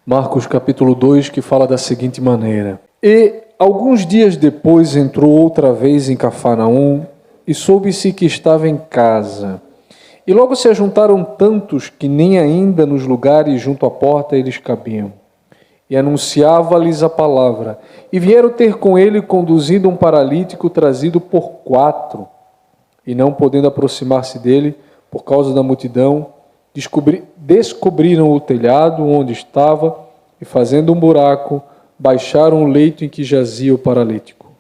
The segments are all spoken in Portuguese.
Marcos capítulo 2, que fala da seguinte maneira: E alguns dias depois entrou outra vez em Cafarnaum, e soube-se que estava em casa. E logo se ajuntaram tantos que nem ainda nos lugares junto à porta eles cabiam. E anunciava-lhes a palavra. E vieram ter com ele conduzindo um paralítico trazido por 4. E não podendo aproximar-se dele, por causa da multidão, descobriram o telhado onde estava e, fazendo um buraco, baixaram o leito em que jazia o paralítico.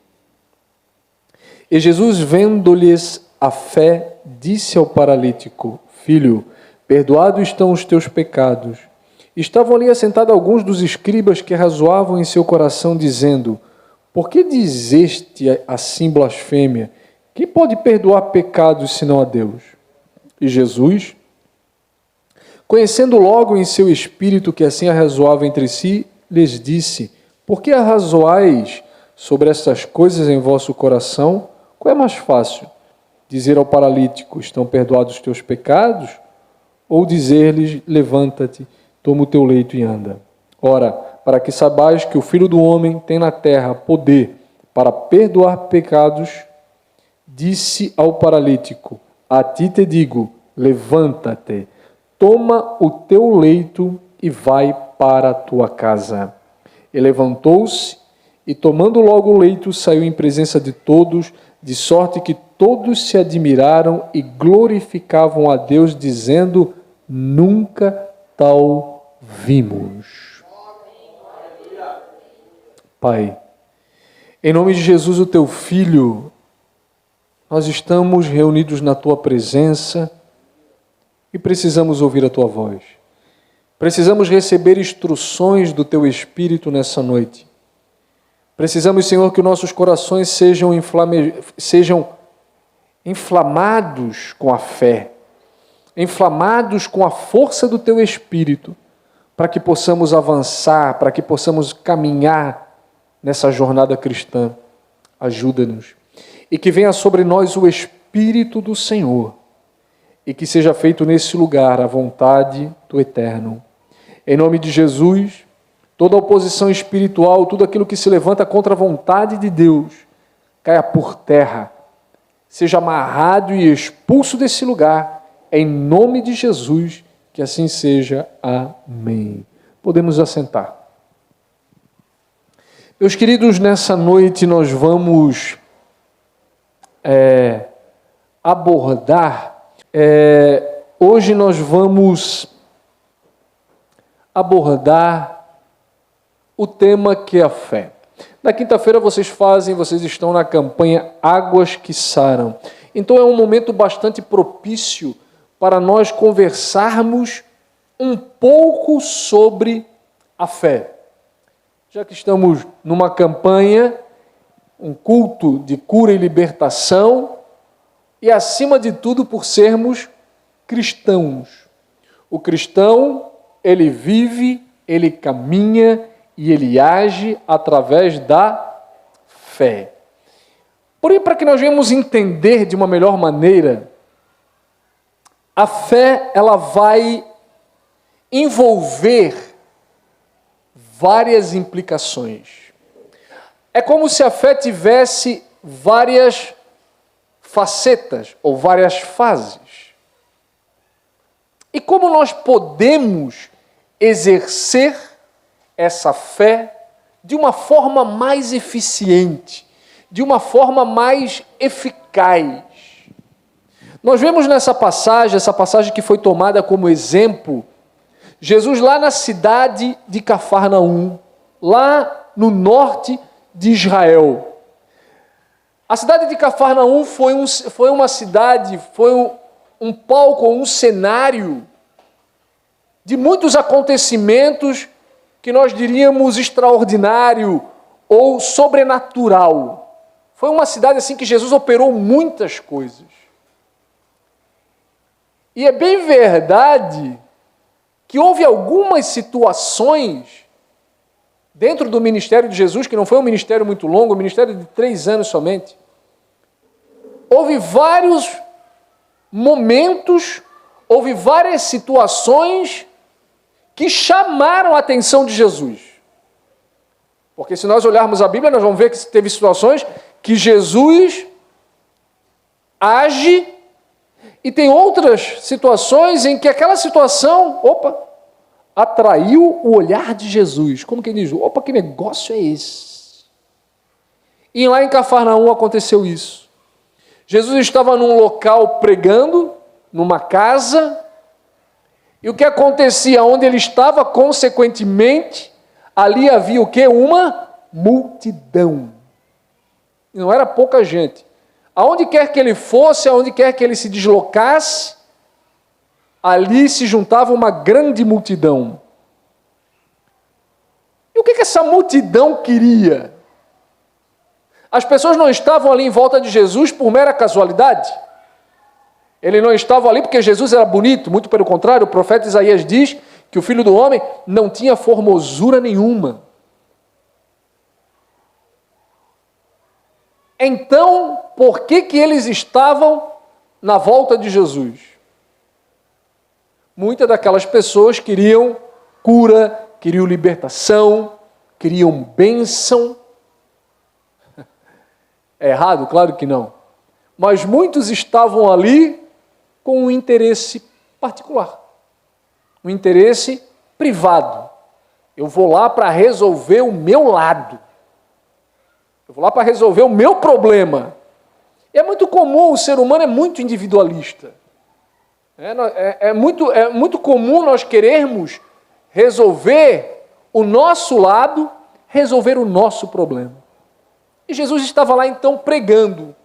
E Jesus, vendo-lhes a fé, disse ao paralítico: Filho, perdoados estão os teus pecados. Estavam ali assentados alguns dos escribas que razoavam em seu coração, dizendo: Por que dizeste assim blasfêmia? Quem pode perdoar pecados senão a Deus? E Jesus, conhecendo logo em seu espírito que assim arrazoava entre si, lhes disse: Por que arrazoais sobre estas coisas em vosso coração? Qual é mais fácil? Dizer ao paralítico: Estão perdoados os teus pecados? Ou dizer-lhes: Levanta-te, toma o teu leito e anda. Ora, para que saibais que o Filho do Homem tem na terra poder para perdoar pecados, disse ao paralítico: A ti te digo, levanta-te, toma o teu leito e vai para a tua casa. E levantou-se e, tomando logo o leito, saiu em presença de todos, de sorte que todos se admiraram e glorificavam a Deus, dizendo: Nunca tal vimos. Pai, em nome de Jesus, o teu Filho, nós estamos reunidos na tua presença e precisamos ouvir a tua voz. Precisamos receber instruções do teu Espírito nessa noite. Precisamos, Senhor, que nossos corações sejam inflamados com a fé, inflamados com a força do teu Espírito, para que possamos avançar, para que possamos caminhar nessa jornada cristã. Ajuda-nos. E que venha sobre nós o Espírito do Senhor, e que seja feito nesse lugar a vontade do Eterno. Em nome de Jesus, toda oposição espiritual, tudo aquilo que se levanta contra a vontade de Deus, caia por terra, seja amarrado e expulso desse lugar, em nome de Jesus, que assim seja. Amém. Podemos assentar. Meus queridos, nessa noite nós vamos hoje nós vamos abordar o tema que é a fé. Na quinta-feira vocês estão na campanha Águas que Saram. Então é um momento bastante propício para nós conversarmos um pouco sobre a fé. Já que estamos numa campanha, um culto de cura e libertação, e acima de tudo por sermos cristãos. O cristão, ele vive, ele caminha e ele age através da fé. Porém, para que nós venhamos entender de uma melhor maneira, a fé, ela vai envolver várias implicações. É como se a fé tivesse várias facetas ou várias fases. E como nós podemos exercer essa fé de uma forma mais eficiente, de uma forma mais eficaz? Nós vemos nessa passagem, essa passagem que foi tomada como exemplo, Jesus lá na cidade de Cafarnaum, lá no norte de Israel. A cidade de Cafarnaum foi uma cidade, foi um palco, um cenário de muitos acontecimentos que nós diríamos extraordinário ou sobrenatural. Foi uma cidade assim que Jesus operou muitas coisas. E é bem verdade que houve algumas situações dentro do ministério de Jesus, que não foi um ministério muito longo, um ministério de 3 anos somente. Houve vários momentos, houve várias situações que chamaram a atenção de Jesus. Porque se nós olharmos a Bíblia, nós vamos ver que teve situações que Jesus age e tem outras situações em que aquela situação, atraiu o olhar de Jesus. Como quem diz, que negócio é esse? E lá em Cafarnaum aconteceu isso. Jesus estava num local pregando, numa casa, e o que acontecia onde ele estava, consequentemente, ali havia o quê? Uma multidão. E não era pouca gente. Aonde quer que ele fosse, aonde quer que ele se deslocasse, ali se juntava uma grande multidão. E o que essa multidão queria? As pessoas não estavam ali em volta de Jesus por mera casualidade. Ele não estava ali porque Jesus era bonito, muito pelo contrário, o profeta Isaías diz que o Filho do Homem não tinha formosura nenhuma. Então, por que eles estavam na volta de Jesus? Muitas daquelas pessoas queriam cura, queriam libertação, queriam bênção. É errado? Claro que não. Mas muitos estavam ali com um interesse particular, um interesse privado. Eu vou lá para resolver o meu lado. Eu vou lá para resolver o meu problema. E é muito comum, o ser humano é muito individualista. É muito comum nós querermos resolver o nosso lado, resolver o nosso problema. E Jesus estava lá então pregando.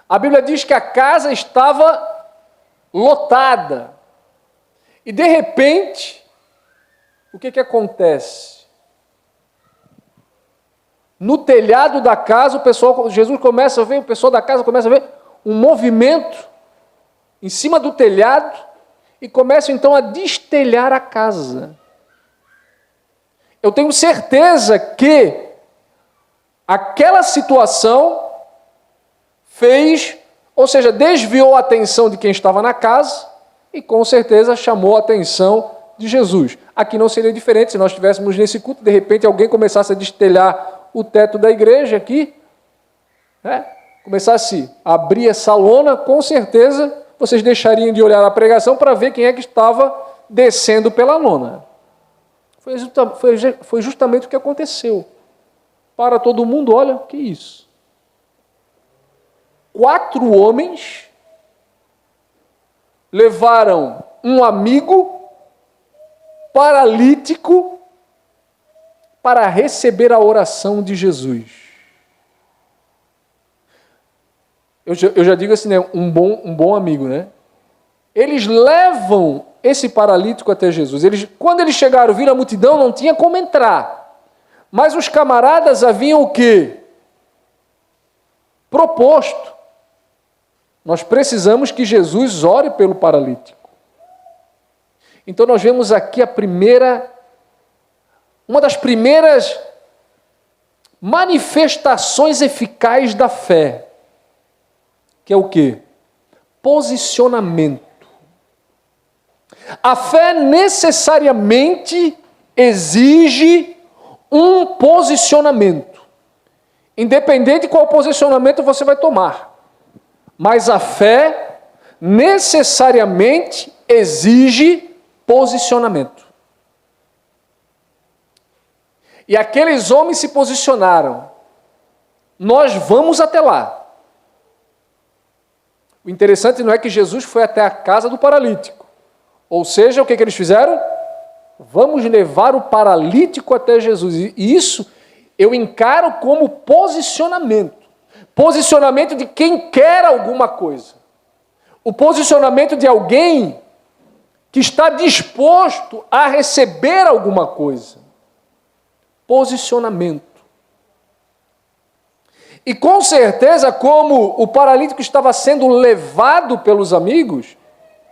A Bíblia diz que a casa estava lotada. E de repente, o que acontece? No telhado da casa, Jesus começa a ver, o pessoal da casa começa a ver um movimento em cima do telhado e começam então a destelhar a casa. Eu tenho certeza que aquela situação desviou a atenção de quem estava na casa e com certeza chamou a atenção de Jesus. Aqui não seria diferente se nós estivéssemos nesse culto, de repente alguém começasse a destelhar o teto da igreja aqui, começasse a abrir essa lona, com certeza vocês deixariam de olhar a pregação para ver quem é que estava descendo pela lona. Foi justamente o que aconteceu. Para todo mundo, olha, que isso? 4 homens levaram um amigo paralítico para receber a oração de Jesus. Eu já digo assim, né? Um bom amigo, né? Eles levam esse paralítico até Jesus. Quando eles chegaram, viram a multidão, não tinha como entrar. Mas os camaradas haviam o quê? Proposto. Nós precisamos que Jesus ore pelo paralítico. Então nós vemos aqui uma das primeiras manifestações eficazes da fé, que é o quê? Posicionamento. A fé necessariamente exige um posicionamento, independente de qual posicionamento você vai tomar. Mas a fé necessariamente exige posicionamento. E aqueles homens se posicionaram. Nós vamos até lá. O interessante não é que Jesus foi até a casa do paralítico. Ou seja, o que eles fizeram? Vamos levar o paralítico até Jesus. E isso eu encaro como posicionamento. Posicionamento de quem quer alguma coisa. O posicionamento de alguém que está disposto a receber alguma coisa. Posicionamento. E com certeza, como o paralítico estava sendo levado pelos amigos,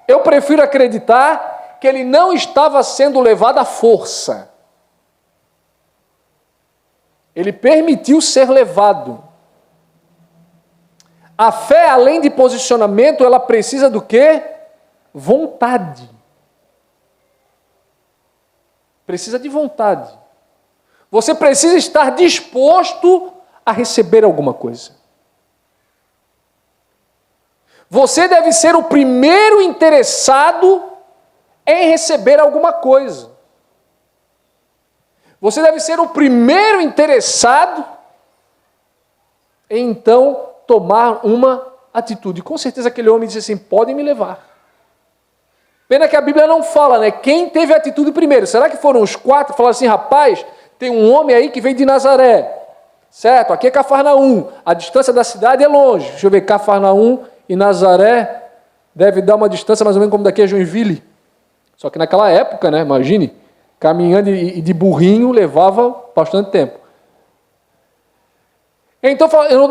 eu prefiro acreditar que ele não estava sendo levado à força. Ele permitiu ser levado. A fé, além de posicionamento, ela precisa do quê? Vontade. Precisa de vontade. Você precisa estar disposto a receber alguma coisa. Você deve ser o primeiro interessado em receber alguma coisa. Você deve ser o primeiro interessado em, então, tomar uma atitude. Com certeza aquele homem disse assim, podem me levar. Pena que a Bíblia não fala, né? Quem teve a atitude primeiro? Será que foram os 4? Falaram assim, rapaz, tem um homem aí que veio de Nazaré. Certo? Aqui é Cafarnaum. A distância da cidade é longe. Deixa eu ver, Cafarnaum e Nazaré deve dar uma distância mais ou menos como daqui a Joinville. Só que naquela época, né? Imagine, caminhando e de burrinho levava bastante tempo. Então,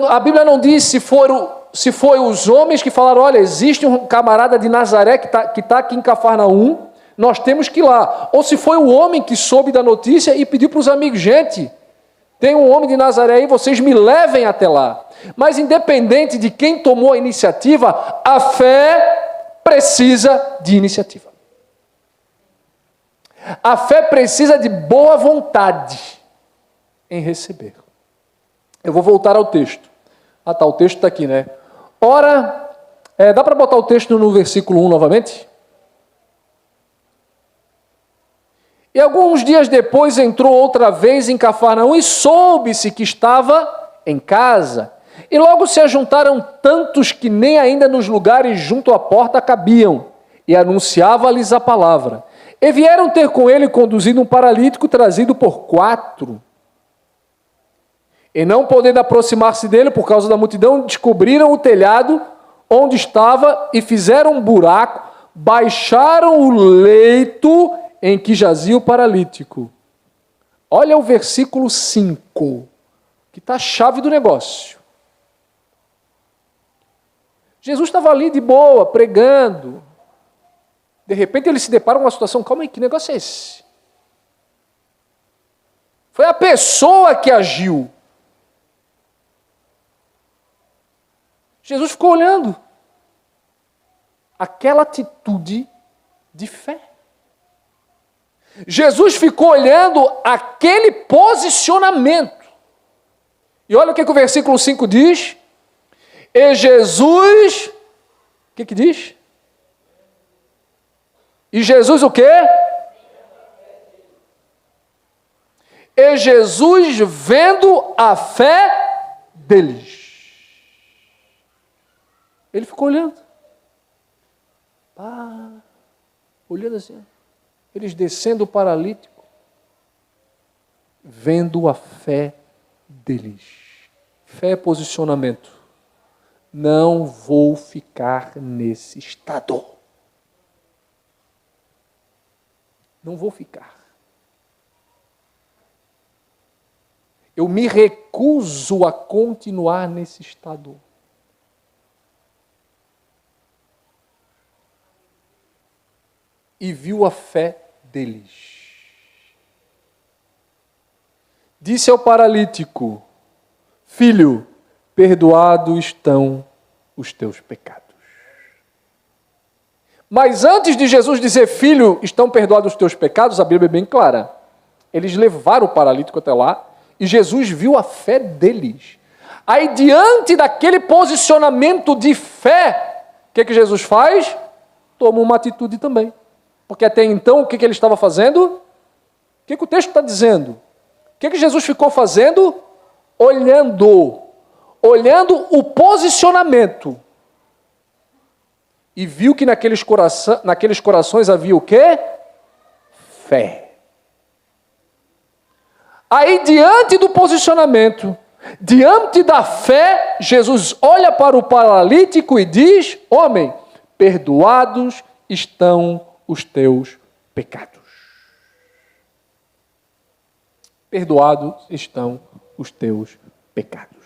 a Bíblia não diz se foi os homens que falaram, olha, existe um camarada de Nazaré que tá aqui em Cafarnaum, nós temos que ir lá. Ou se foi o homem que soube da notícia e pediu para os amigos, gente, tem um homem de Nazaré aí, vocês me levem até lá. Mas independente de quem tomou a iniciativa, a fé precisa de iniciativa. A fé precisa de boa vontade em receber. Eu vou voltar ao texto. Ah, tá, o texto está aqui, né? Ora, dá para botar o texto no versículo 1 novamente? E alguns dias depois entrou outra vez em Cafarnaum e soube-se que estava em casa. E logo se ajuntaram tantos que nem ainda nos lugares junto à porta cabiam, e anunciava-lhes a palavra. E vieram ter com ele conduzido um paralítico trazido por 4. E não podendo aproximar-se dele por causa da multidão, descobriram o telhado onde estava e fizeram um buraco, baixaram o leito em que jazia o paralítico. Olha o versículo 5, que está a chave do negócio. Jesus estava ali de boa, pregando. De repente ele se depara com uma situação, calma aí, que negócio é esse? Foi a pessoa que agiu. Jesus ficou olhando aquela atitude de fé. Jesus ficou olhando aquele posicionamento. E olha o que o versículo 5 diz. E Jesus, o que diz? E Jesus o quê? E Jesus vendo a fé deles. Ele ficou olhando. Olhando assim. Eles descendo o paralítico. Vendo a fé deles. Fé é posicionamento. Não vou ficar nesse estado. Não vou ficar. Eu me recuso a continuar nesse estado. E viu a fé deles. Disse ao paralítico, filho, perdoados estão os teus pecados. Mas antes de Jesus dizer, filho, estão perdoados os teus pecados, a Bíblia é bem clara. Eles levaram o paralítico até lá e Jesus viu a fé deles. Aí, diante daquele posicionamento de fé, o que Jesus faz? Toma uma atitude também. Porque até então, o que ele estava fazendo? O que o texto está dizendo? O que Jesus ficou fazendo? Olhando o posicionamento. E viu que naqueles corações havia o quê? Fé. Aí, diante do posicionamento, diante da fé, Jesus olha para o paralítico e diz, homem, perdoados estão os teus pecados. Perdoados estão os teus pecados.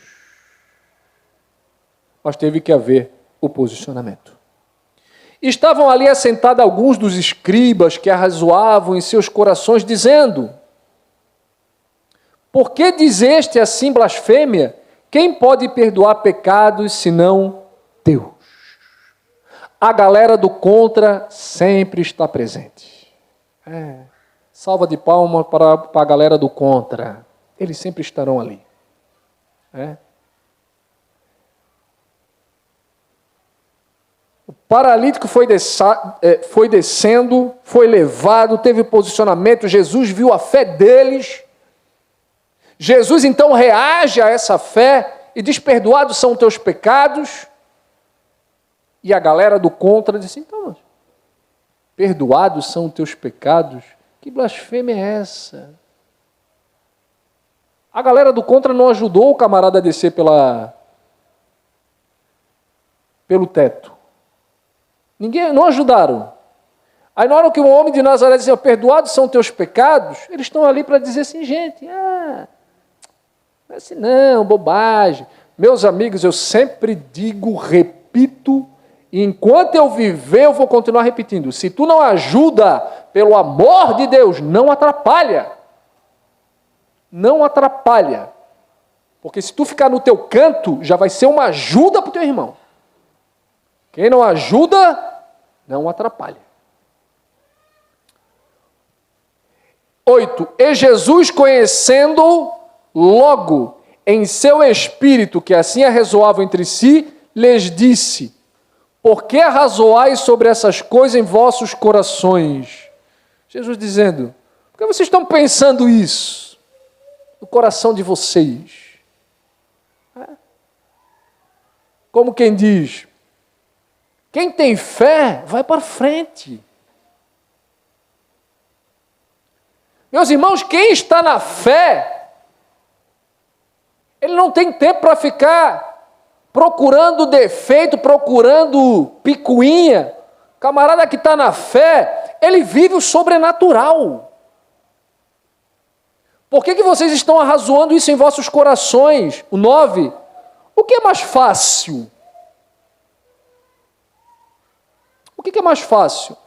Mas teve que haver o posicionamento. Estavam ali assentados alguns dos escribas que arrazoavam em seus corações, dizendo, por que dizeste assim blasfêmia? Quem pode perdoar pecados senão Deus? A galera do contra sempre está presente. Salva de palmas para a galera do contra. Eles sempre estarão ali. O paralítico foi descendo, foi levado, teve posicionamento. Jesus viu a fé deles. Jesus então reage a essa fé e diz: perdoados são teus pecados. E a galera do contra diz: então, perdoados são teus pecados? Que blasfêmia é essa? A galera do contra não ajudou o camarada a descer pelo teto. Não ajudaram. Aí na hora que o homem de Nazaré dizia: perdoados são teus pecados, eles estão ali para dizer assim: gente, não é assim não, bobagem. Meus amigos, eu sempre digo, repito, e enquanto eu viver eu vou continuar repetindo: se tu não ajuda, pelo amor de Deus, não atrapalha. Não atrapalha. Porque se tu ficar no teu canto, já vai ser uma ajuda para o teu irmão. Quem não ajuda, não atrapalha. 8. E Jesus, conhecendo logo em seu espírito que assim arrazoavam entre si, lhes disse: por que arrazoais sobre essas coisas em vossos corações? Jesus dizendo: por que vocês estão pensando isso no coração de vocês? Como quem diz: quem tem fé, vai para frente. Meus irmãos, quem está na fé, ele não tem tempo para ficar procurando defeito, procurando picuinha. Camarada que está na fé, ele vive o sobrenatural. Por que vocês estão arrazoando isso em vossos corações? O 9. O que é mais fácil? O que é mais fácil?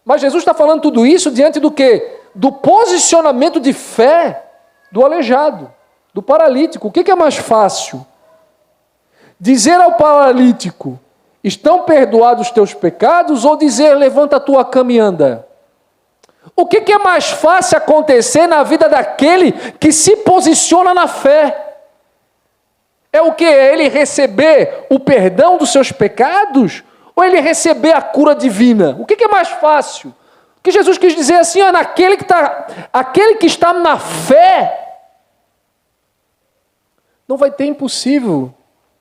Mas Jesus está falando tudo isso diante do quê? Do posicionamento de fé do aleijado, do paralítico. O que é mais fácil? Dizer ao paralítico: estão perdoados os teus pecados? Ou dizer: levanta a tua cama e anda? O que é mais fácil acontecer na vida daquele que se posiciona na fé? É o que? É ele receber o perdão dos seus pecados? Ou ele receber a cura divina? O que é mais fácil? O que Jesus quis dizer assim: aquele que está na fé, não vai ter impossível.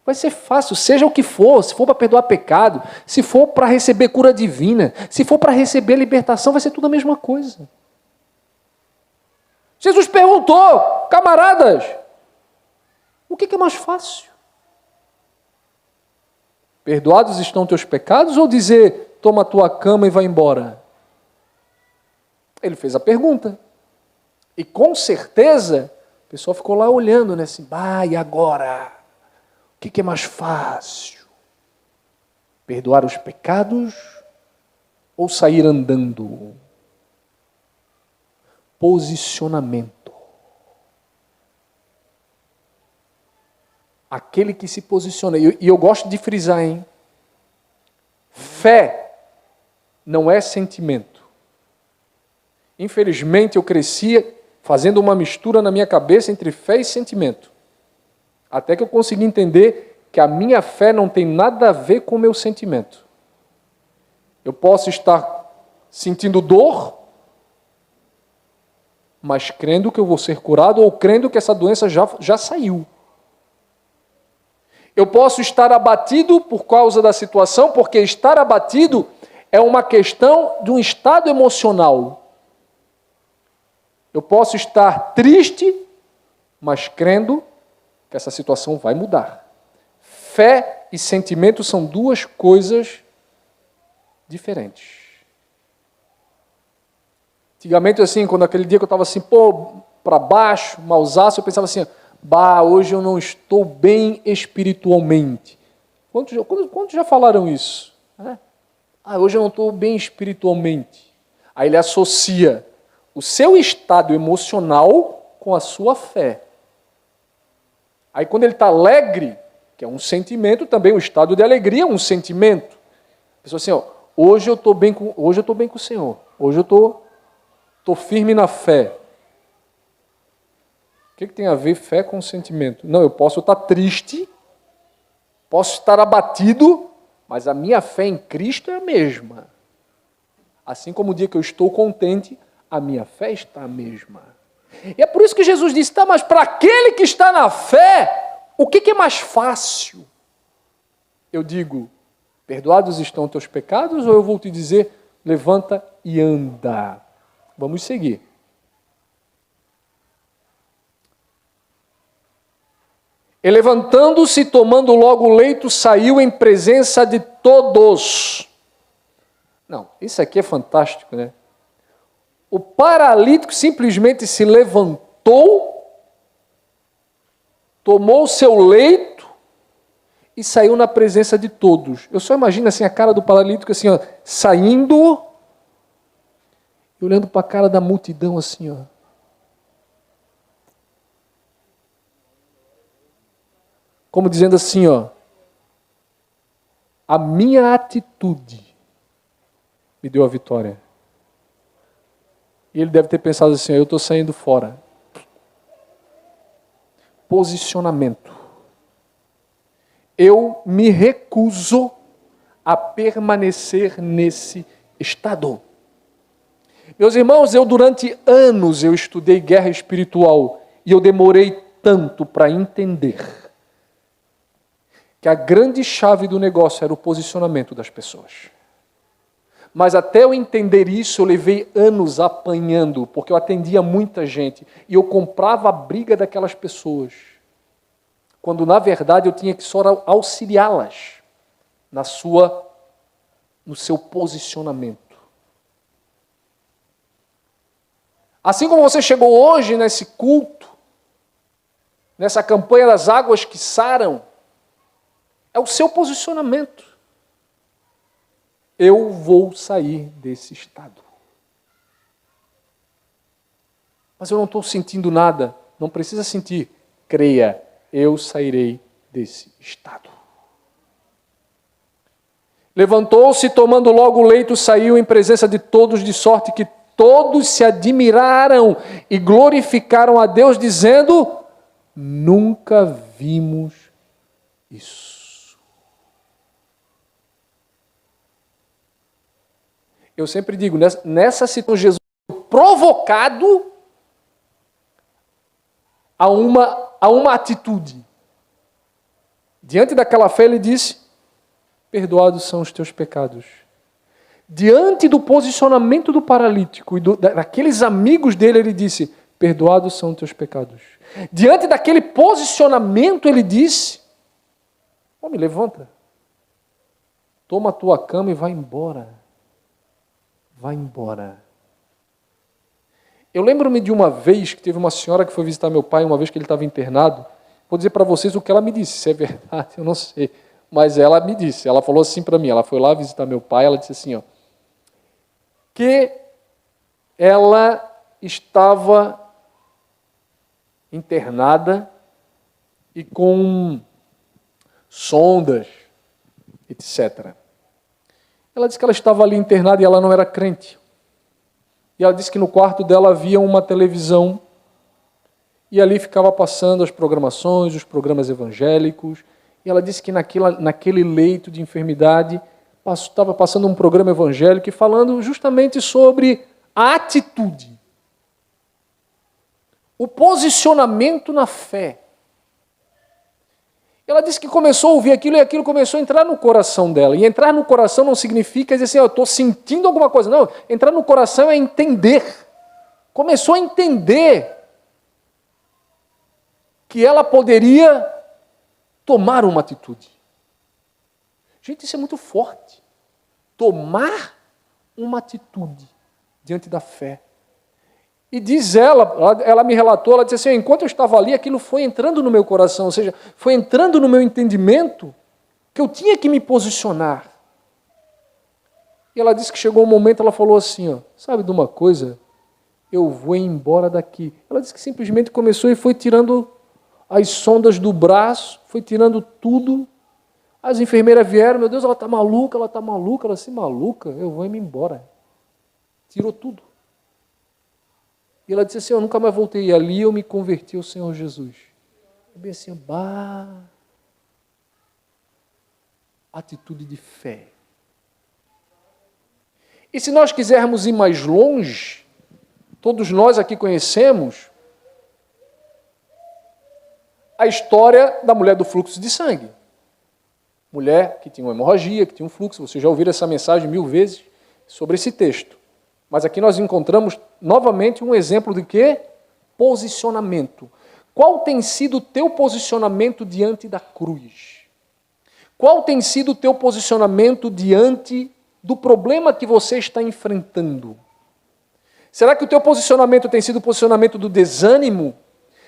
Vai ser fácil, seja o que for. Se for para perdoar pecado, se for para receber cura divina, se for para receber libertação, vai ser tudo a mesma coisa. Jesus perguntou: camaradas, o que é mais fácil? Perdoados estão teus pecados, ou dizer: toma a tua cama e vai embora? Ele fez a pergunta. E com certeza, o pessoal ficou lá olhando, né? Assim, e agora? O que é mais fácil? Perdoar os pecados ou sair andando? Posicionamento. Aquele que se posiciona. E eu gosto de frisar, hein? Fé não é sentimento. Infelizmente, eu crescia fazendo uma mistura na minha cabeça entre fé e sentimento. Até que eu consegui entender que a minha fé não tem nada a ver com o meu sentimento. Eu posso estar sentindo dor, mas crendo que eu vou ser curado, ou crendo que essa doença já saiu. Eu posso estar abatido por causa da situação, porque estar abatido é uma questão de um estado emocional. Eu posso estar triste, mas crendo que essa situação vai mudar. Fé e sentimento são duas coisas diferentes. Antigamente, assim, quando aquele dia que eu estava assim, para baixo, mausaço, eu pensava assim: hoje eu não estou bem espiritualmente. Quantos já falaram isso? Hoje eu não estou bem espiritualmente. Aí ele associa o seu estado emocional com a sua fé. Aí quando ele está alegre, que é um sentimento, também o estado de alegria é um sentimento. A pessoa assim: hoje eu estou bem com o Senhor. Hoje eu estou estou firme na fé. O que tem a ver fé com sentimento? Não, eu posso estar triste, posso estar abatido, mas a minha fé em Cristo é a mesma. Assim como o dia que eu estou contente, a minha fé está a mesma. E é por isso que Jesus disse, tá, mas para aquele que está na fé, o que é mais fácil? Eu digo, perdoados estão teus pecados, ou eu vou te dizer, levanta e anda. Vamos seguir. E levantando-se, tomando logo o leito, saiu em presença de todos. Não, isso aqui é fantástico, né? O paralítico simplesmente se levantou, tomou o seu leito e saiu na presença de todos. Eu só imagino assim a cara do paralítico assim, ó, saindo e olhando para a cara da multidão assim, ó. Como dizendo assim, ó, a minha atitude me deu a vitória. E ele deve ter pensado assim, eu estou saindo fora. Posicionamento. Eu me recuso a permanecer nesse estado. Meus irmãos, durante anos eu estudei guerra espiritual e eu demorei tanto para entender que a grande chave do negócio era o posicionamento das pessoas. Mas até eu entender isso, eu levei anos apanhando, porque eu atendia muita gente e eu comprava a briga daquelas pessoas, quando na verdade eu tinha que só auxiliá-las no seu posicionamento. Assim como você chegou hoje nesse culto, nessa campanha das águas que saram, é o seu posicionamento. Eu vou sair desse estado. Mas eu não estou sentindo nada. Não precisa sentir. Creia, eu sairei desse estado. Levantou-se, tomando logo o leito, saiu em presença de todos, de sorte que todos se admiraram e glorificaram a Deus, dizendo, nunca vimos isso. Eu sempre digo, nessa situação, Jesus foi provocado a uma atitude. Diante daquela fé, ele disse, perdoados são os teus pecados. Diante do posicionamento do paralítico e daqueles amigos dele, ele disse, perdoados são os teus pecados. Diante daquele posicionamento, ele disse, homem, levanta, toma a tua cama e vai embora. Vai embora. Eu lembro-me de uma vez que teve uma senhora que foi visitar meu pai, uma vez que ele estava internado. Vou dizer para vocês o que ela me disse, se é verdade, eu não sei. Mas ela me disse, ela falou assim para mim, ela foi lá visitar meu pai, ela disse assim, ó, que ela estava internada e com sondas, etc. Ela disse que ela estava ali internada e ela não era crente. E ela disse que no quarto dela havia uma televisão e ali ficava passando as programações, os programas evangélicos. E ela disse que naquele leito de enfermidade estava passando um programa evangélico e falando justamente sobre a atitude, o posicionamento na fé. Ela disse que começou a ouvir aquilo e aquilo começou a entrar no coração dela. E entrar no coração não significa dizer assim, eu estou sentindo alguma coisa. Não, entrar no coração é entender. Começou a entender que ela poderia tomar uma atitude. Gente, isso é muito forte. Tomar uma atitude diante da fé. E diz ela me relatou, ela disse assim, enquanto eu estava ali, aquilo foi entrando no meu coração, ou seja, foi entrando no meu entendimento que eu tinha que me posicionar. E ela disse que chegou um momento, ela falou assim, ó, sabe de uma coisa? Eu vou embora daqui. Ela disse que simplesmente começou e foi tirando as sondas do braço, foi tirando tudo. As enfermeiras vieram, meu Deus, ela está maluca, ela assim, maluca, eu vou me embora. Tirou tudo. E ela disse assim, eu nunca mais voltei. E ali eu me converti ao Senhor Jesus. Eu bem assim, atitude de fé. E se nós quisermos ir mais longe, todos nós aqui conhecemos a história da mulher do fluxo de sangue. Mulher que tinha uma hemorragia, que tinha um fluxo. Vocês já ouviram essa mensagem 1000 vezes sobre esse texto. Mas aqui nós encontramos novamente um exemplo de quê? Posicionamento. Qual tem sido o teu posicionamento diante da cruz? Qual tem sido o teu posicionamento diante do problema que você está enfrentando? Será que o teu posicionamento tem sido o posicionamento do desânimo?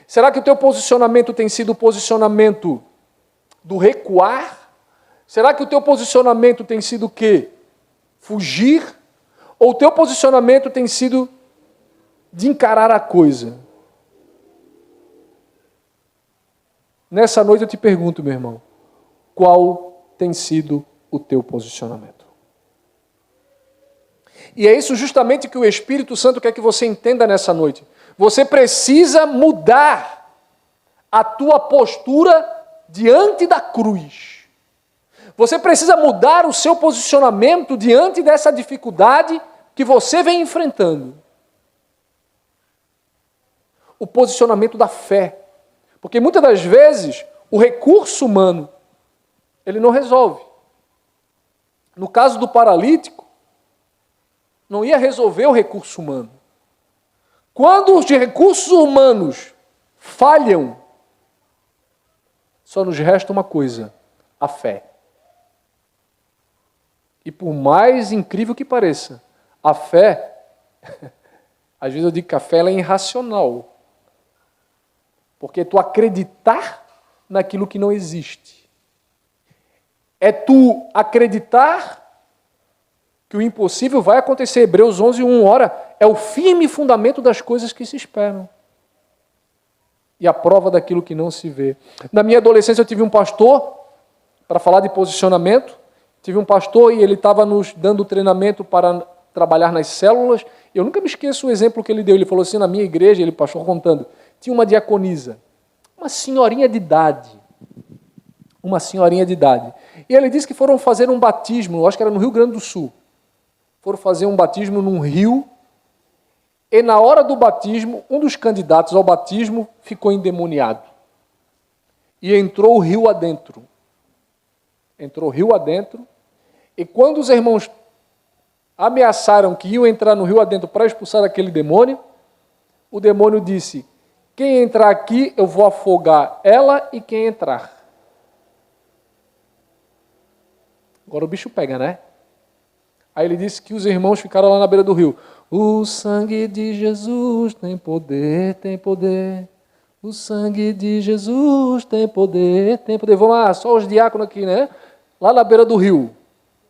Será que o teu posicionamento tem sido o posicionamento do recuar? Será que o teu posicionamento tem sido o quê? Fugir? Ou o teu posicionamento tem sido de encarar a coisa? Nessa noite eu te pergunto, meu irmão, qual tem sido o teu posicionamento? E é isso justamente que o Espírito Santo quer que você entenda nessa noite. Você precisa mudar a tua postura diante da cruz. Você precisa mudar o seu posicionamento diante dessa dificuldade que você vem enfrentando. O posicionamento da fé. Porque muitas das vezes o recurso humano, ele não resolve. No caso do paralítico, não ia resolver o recurso humano. Quando os recursos humanos falham, só nos resta uma coisa, a fé. E por mais incrível que pareça, a fé, às vezes eu digo que a fé ela é irracional. Porque é tu acreditar naquilo que não existe. É tu acreditar que o impossível vai acontecer. Hebreus 11:1, ora, é o firme fundamento das coisas que se esperam. E a prova daquilo que não se vê. Na minha adolescência eu tive um pastor, para falar de posicionamento, tive um pastor e ele estava nos dando treinamento para trabalhar nas células. Eu nunca me esqueço o exemplo que ele deu. Ele falou assim, na minha igreja, ele pastor contando, tinha uma diaconisa, uma senhorinha de idade. Uma senhorinha de idade. E ele disse que foram fazer um batismo, eu acho que era no Rio Grande do Sul. Foram fazer um batismo num rio, e na hora do batismo, um dos candidatos ao batismo ficou endemoniado. E entrou o rio adentro. Entrou o rio adentro, e quando os irmãos ameaçaram que iam entrar no rio adentro para expulsar aquele demônio, o demônio disse, quem entrar aqui, eu vou afogar ela e quem entrar. Agora o bicho pega, né? Aí ele disse que os irmãos ficaram lá na beira do rio. O sangue de Jesus tem poder, tem poder. O sangue de Jesus tem poder, tem poder. Vamos lá, só os diáconos aqui, né? Lá na beira do rio.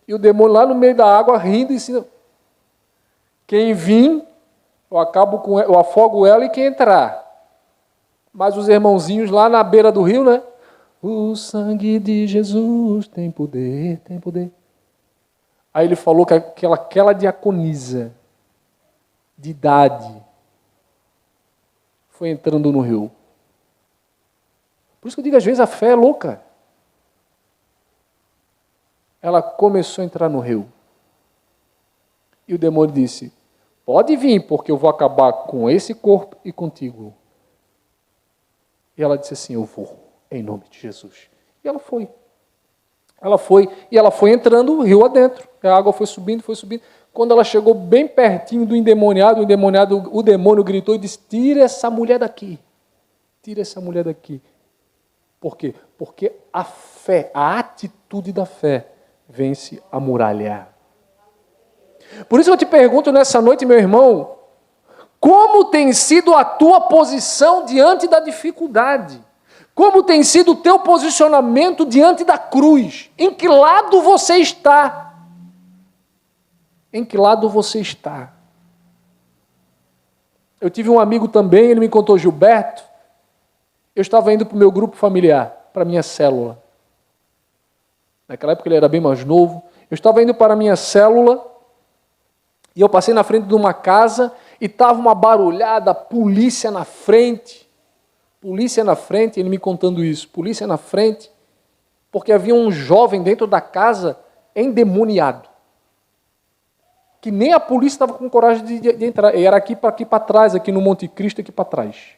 E o demônio lá no meio da água rindo e disse, quem vir, eu afogo ela e quem entrar. Mas os irmãozinhos lá na beira do rio, né? O sangue de Jesus tem poder, tem poder. Aí ele falou que aquela diaconisa de idade foi entrando no rio. Por isso que eu digo, às vezes a fé é louca. Ela começou a entrar no rio. E o demônio disse, pode vir, porque eu vou acabar com esse corpo e contigo. E ela disse assim, eu vou, em nome de Jesus. E ela foi. Ela foi entrando o rio adentro. A água foi subindo, foi subindo. Quando ela chegou bem pertinho do endemoniado, o demônio gritou e disse, tira essa mulher daqui. Tira essa mulher daqui. Por quê? Porque a fé, a atitude da fé, vence a muralha. Por isso eu te pergunto nessa noite, meu irmão, como tem sido a tua posição diante da dificuldade? Como tem sido o teu posicionamento diante da cruz? Em que lado você está? Em que lado você está? Eu tive um amigo também, ele me contou, Gilberto, eu estava indo para o meu grupo familiar, para a minha célula. Naquela época ele era bem mais novo. Eu estava indo para a minha célula e eu passei na frente de uma casa e estava uma barulhada, polícia na frente, ele me contando isso, polícia na frente, porque havia um jovem dentro da casa endemoniado, que nem a polícia estava com coragem de entrar, era aqui para trás, aqui no Monte Cristo, aqui para trás.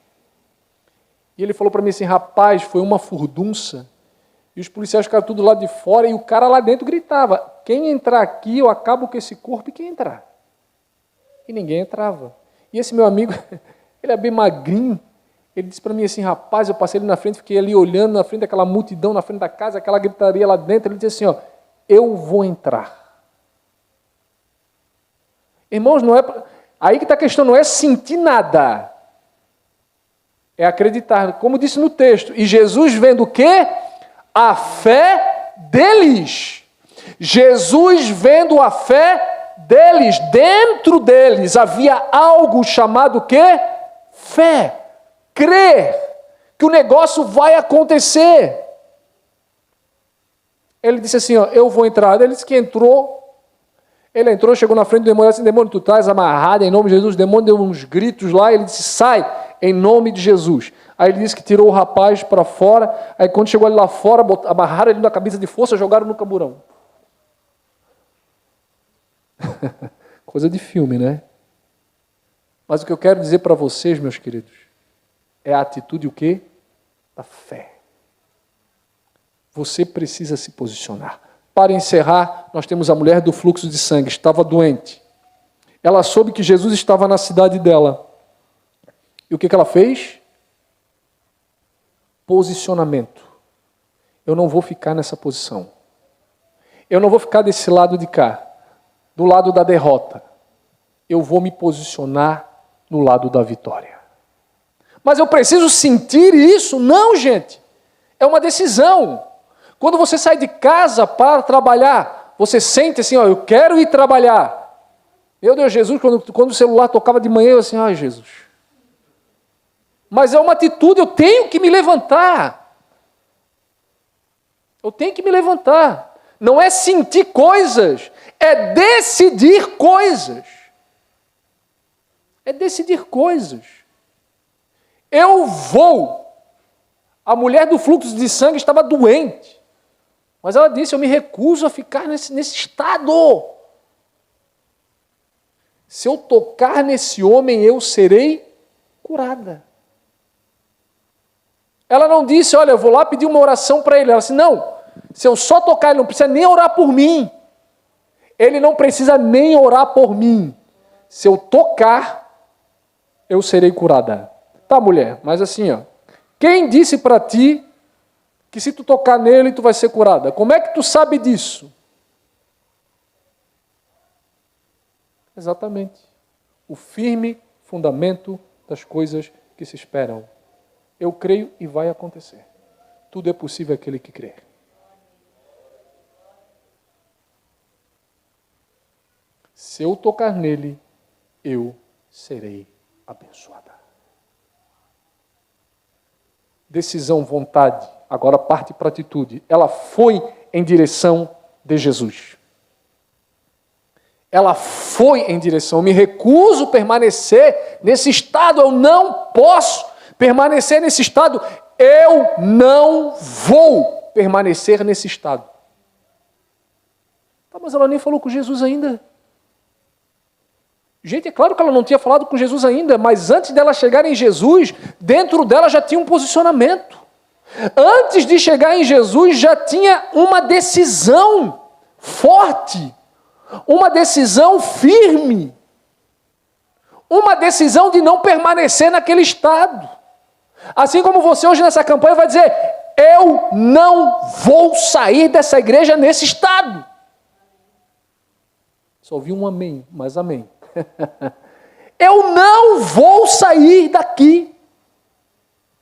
E ele falou para mim assim, rapaz, foi uma furdunça, e os policiais ficaram tudo lá de fora, e o cara lá dentro gritava, quem entrar aqui, eu acabo com esse corpo, e quem entrar? E ninguém entrava. E esse meu amigo, ele é bem magrinho, ele disse para mim assim, rapaz, eu passei ali na frente, fiquei ali olhando na frente daquela multidão, na frente da casa, aquela gritaria lá dentro, ele disse assim, ó, eu vou entrar. Irmãos, não é aí que está a questão, não é sentir nada, é acreditar, como disse no texto, e Jesus vendo o quê? A fé deles. Jesus vendo a fé deles, dentro deles havia algo chamado o quê? Fé. Crer que o negócio vai acontecer. Ele disse assim, ó, eu vou entrar. Ele disse que entrou. Ele entrou, chegou na frente do demônio, assim, demônio, tu estás amarrado em nome de Jesus. O demônio deu uns gritos lá, ele disse, sai, em nome de Jesus. Aí ele disse que tirou o rapaz para fora, aí quando chegou ali lá fora, amarraram ele na cabeça de força, jogaram no camburão. Coisa de filme, né? Mas o que eu quero dizer para vocês, meus queridos, é a atitude o quê? Da fé. Você precisa se posicionar. Para encerrar, nós temos a mulher do fluxo de sangue, estava doente. Ela soube que Jesus estava na cidade dela. E o que ela fez? Posicionamento. Eu não vou ficar nessa posição. Eu não vou ficar desse lado de cá, do lado da derrota. Eu vou me posicionar no lado da vitória. Mas eu preciso sentir isso? Não, gente. É uma decisão. Quando você sai de casa para trabalhar, você sente assim, ó, eu quero ir trabalhar. Meu Deus, Jesus, quando o celular tocava de manhã, eu assim, ai, Jesus. Mas é uma atitude, eu tenho que me levantar. Eu tenho que me levantar. Não é sentir coisas, é decidir coisas. É decidir coisas. Eu vou. A mulher do fluxo de sangue estava doente. Mas ela disse, eu me recuso a ficar nesse estado. Se eu tocar nesse homem, eu serei curada. Ela não disse, olha, eu vou lá pedir uma oração para ele. Ela disse, não, se eu só tocar, ele não precisa nem orar por mim. Ele não precisa nem orar por mim. Se eu tocar, eu serei curada. Tá, mulher, mas assim, ó, quem disse para ti que se tu tocar nele, tu vai ser curada? Como é que tu sabe disso? Exatamente. O firme fundamento das coisas que se esperam. Eu creio e vai acontecer. Tudo é possível àquele que crê. Se eu tocar nele, eu serei abençoada. Decisão, vontade, agora parte para a atitude. Ela foi em direção de Jesus. Ela foi em direção. Eu me recuso a permanecer nesse estado. Eu não posso permanecer nesse estado. Eu não vou permanecer nesse estado. Tá, mas ela nem falou com Jesus ainda. Gente, é claro que ela não tinha falado com Jesus ainda, mas antes dela chegar em Jesus, dentro dela já tinha um posicionamento. Antes de chegar em Jesus, já tinha uma decisão forte, uma decisão firme, uma decisão de não permanecer naquele estado. Assim como você hoje nessa campanha vai dizer, eu não vou sair dessa igreja nesse estado. Só ouvi um amém, mas amém. Eu não vou sair daqui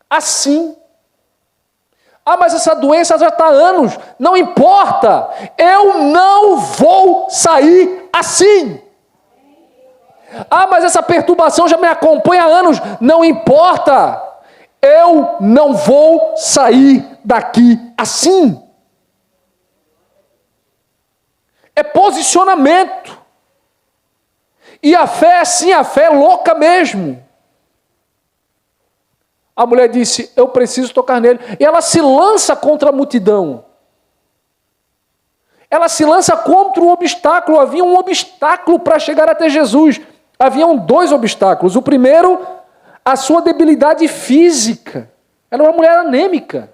assim. Ah, mas essa doença já está há anos. Não importa. Eu não vou sair assim. Ah, mas essa perturbação já me acompanha há anos. Não importa. Eu não vou sair daqui assim. É posicionamento. E a fé, assim, a fé é louca mesmo. A mulher disse, eu preciso tocar nele. E ela se lança contra a multidão. Ela se lança contra o obstáculo. Havia um obstáculo para chegar até Jesus. Haviam 2 obstáculos. O primeiro, a sua debilidade física. Ela era uma mulher anêmica.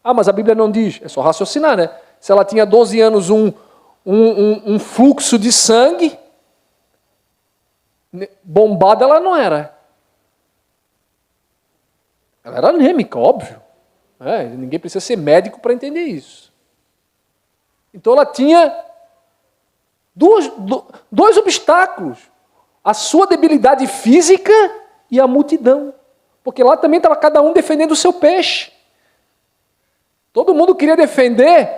Ah, mas a Bíblia não diz. É só raciocinar, né? Se ela tinha 12 anos, um fluxo de sangue, bombada ela não era. Ela era anêmica, óbvio. Ninguém precisa ser médico para entender isso. Então ela tinha dois obstáculos. A sua debilidade física e a multidão. Porque lá também estava cada um defendendo o seu peixe. Todo mundo queria defender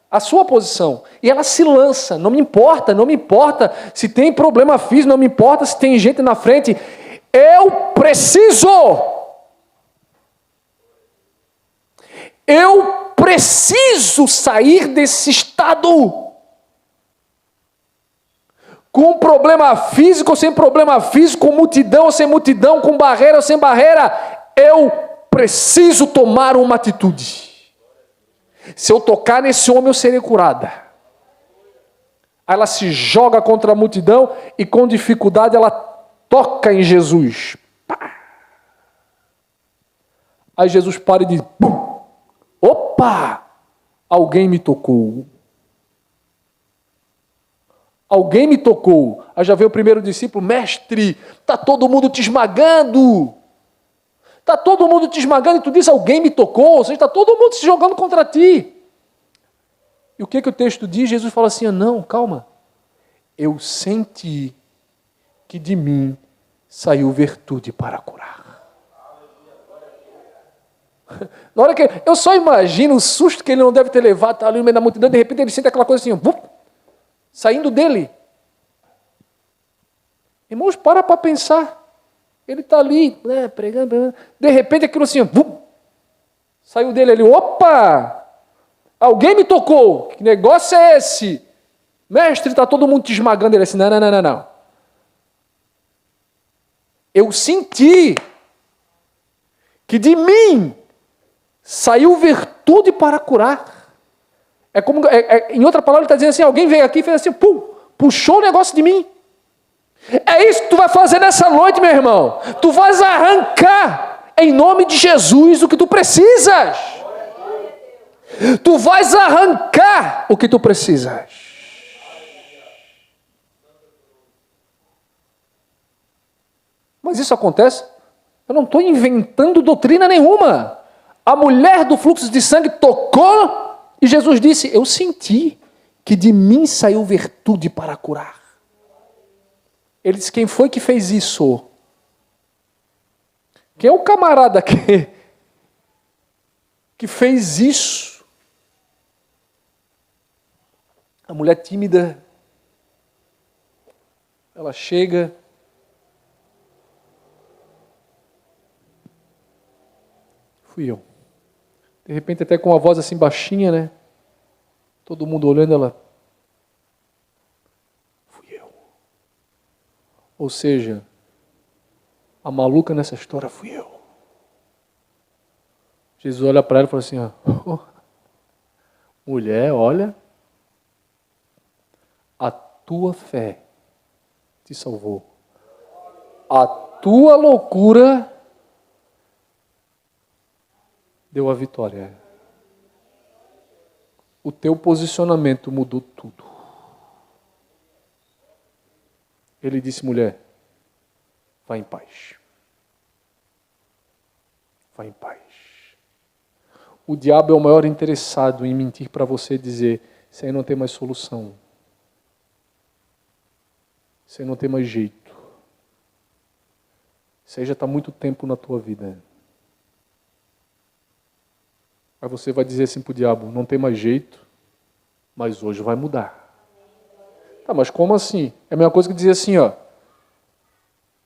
a sua posição. E ela se lança. Não me importa se tem problema físico, não me importa se tem gente na frente. Eu preciso! Eu preciso sair desse estado. Com problema físico ou sem problema físico, com multidão ou sem multidão, com barreira ou sem barreira, eu preciso tomar uma atitude. Se eu tocar nesse homem, eu serei curada. Aí ela se joga contra a multidão e com dificuldade ela toca em Jesus. Aí Jesus para e diz, bum! Opa! Alguém me tocou. Alguém me tocou. Aí já veio o primeiro discípulo, mestre, está todo mundo te esmagando. Está todo mundo te esmagando e tu diz, alguém me tocou. Ou seja, está todo mundo se jogando contra ti. E o que o texto diz? Jesus fala assim, não, calma. Eu senti que de mim saiu virtude para curar. Na hora que eu só imagino o susto que ele não deve ter levado, tá ali no meio da multidão, de repente ele sente aquela coisa assim, saindo dele. Irmãos, para pensar. Ele está ali, pregando, de repente aquilo assim, saiu dele ali, opa! Alguém me tocou, que negócio é esse? Mestre, está todo mundo te esmagando. Ele assim, não. Eu senti que de mim saiu virtude para curar. É como, em outra palavra, ele está dizendo assim, alguém veio aqui e fez assim, puxou o negócio de mim. É isso que tu vai fazer nessa noite, meu irmão. Tu vais arrancar, em nome de Jesus, o que tu precisas. Tu vais arrancar o que tu precisas. Mas isso acontece? Eu não estou inventando doutrina nenhuma. A mulher do fluxo de sangue tocou e Jesus disse, eu senti que de mim saiu virtude para curar. Ele disse, quem foi que fez isso? Quem é o camarada que fez isso? A mulher tímida, ela chega, fui eu. De repente até com uma voz assim baixinha, né? Todo mundo olhando, ela, fui eu. Ou seja, a maluca nessa história fui eu. Jesus olha para ela e fala assim, mulher, olha, a tua fé te salvou. A tua loucura deu a vitória. O teu posicionamento mudou tudo. Ele disse, mulher, vá em paz. Vá em paz. O diabo é o maior interessado em mentir para você e dizer, isso aí não tem mais solução. Isso aí não tem mais jeito. Isso aí já está há muito tempo na tua vida. Aí você vai dizer assim para o diabo, não tem mais jeito, mas hoje vai mudar. Tá, mas como assim? É a mesma coisa que dizer assim,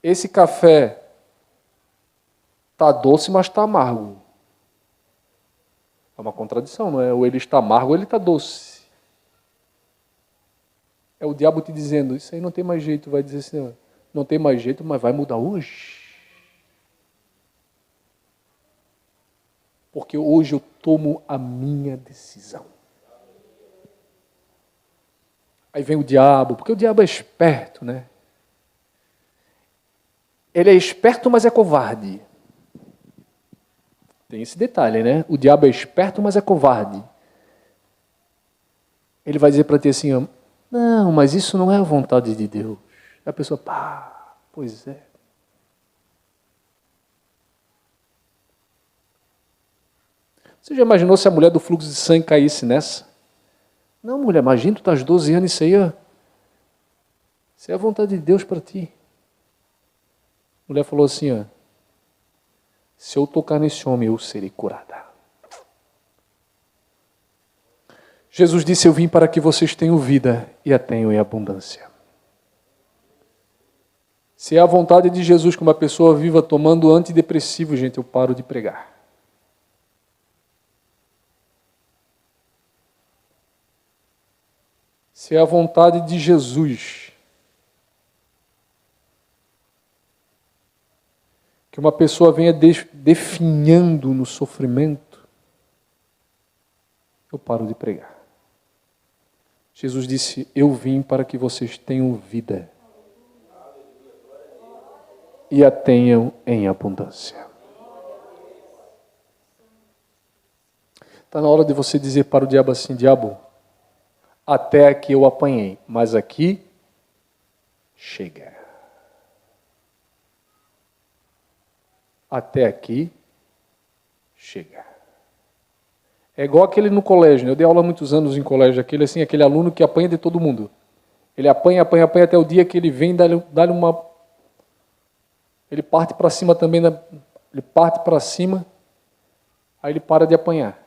esse café está doce, mas está amargo. É uma contradição, não é? Ou ele está amargo ou ele está doce. É o diabo te dizendo, isso aí não tem mais jeito, vai dizer assim, não tem mais jeito, mas vai mudar hoje. Porque hoje eu tomo a minha decisão. Aí vem o diabo, porque o diabo é esperto, né? Ele é esperto, mas é covarde. Tem esse detalhe, né? O diabo é esperto, mas é covarde. Ele vai dizer para ti assim, não, mas isso não é a vontade de Deus. A pessoa, pá, pois é. Você já imaginou se a mulher do fluxo de sangue caísse nessa? Não, mulher, imagina, tu estás 12 anos, isso aí, ó. Isso é a vontade de Deus para ti. A mulher falou assim, ó, se eu tocar nesse homem, eu serei curada. Jesus disse, eu vim para que vocês tenham vida e a tenham em abundância. Se é a vontade de Jesus que uma pessoa viva tomando antidepressivo, gente, eu paro de pregar. Se é a vontade de Jesus que uma pessoa venha definhando no sofrimento, eu paro de pregar. Jesus disse, eu vim para que vocês tenham vida e a tenham em abundância. Está na hora de você dizer para o diabo assim, diabo, até aqui eu apanhei, mas aqui chega. Até aqui chega. É igual aquele no colégio, né? Eu dei aula há muitos anos em colégio, aquele aluno que apanha de todo mundo. Ele apanha até o dia que ele vem, dá-lhe uma... Ele parte para cima também, ele parte para cima, aí ele para de apanhar.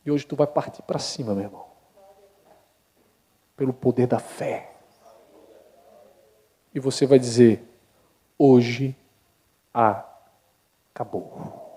E hoje tu vai partir para cima, meu irmão. Pelo poder da fé. E você vai dizer, hoje acabou.